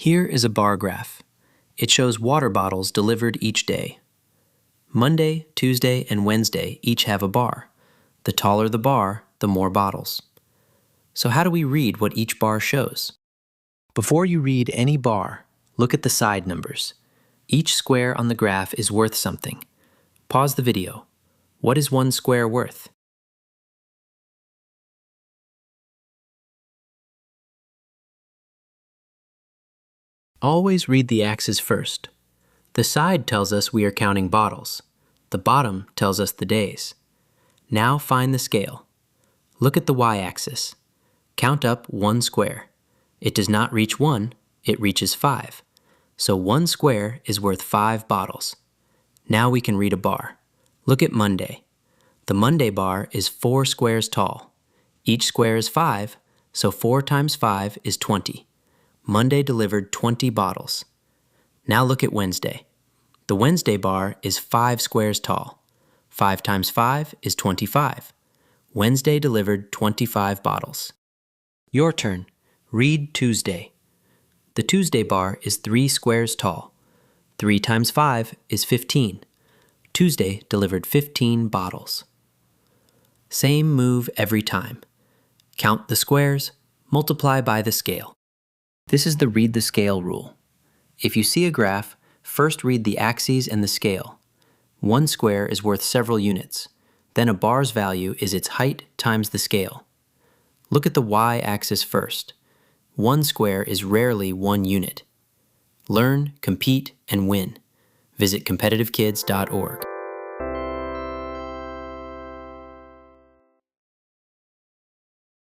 Here is a bar graph. It shows water bottles delivered each day. Monday, Tuesday, and Wednesday each have a bar. The taller the bar, the more bottles. So how do we read what each bar shows? Before you read any bar, look at the side numbers. Each square on the graph is worth something. Pause the video. What is one square worth? Always read the axis first. The side tells us we are counting bottles. The bottom tells us the days. Now find the scale. Look at the y-axis. Count up one square. It does not reach 1, it reaches 5. So 1 square is worth 5 bottles. Now we can read a bar. Look at Monday. The Monday bar is 4 squares tall. Each square is 5, so 4 times 5 is 20. Monday delivered 20 bottles. Now look at Wednesday. The Wednesday bar is 5 squares tall. 5 times 5 is 25. Wednesday delivered 25 bottles. Your turn. Read Tuesday. The Tuesday bar is 3 squares tall. 3 times 5 is 15. Tuesday delivered 15 bottles. Same move every time. Count the squares, multiply by the scale. This is the read the scale rule. If you see a graph, first read the axes and the scale. 1 square is worth several units. Then a bar's value is its height times the scale. Look at the y-axis first. 1 square is rarely 1 unit. Learn, compete, and win. Visit competitivekids.org.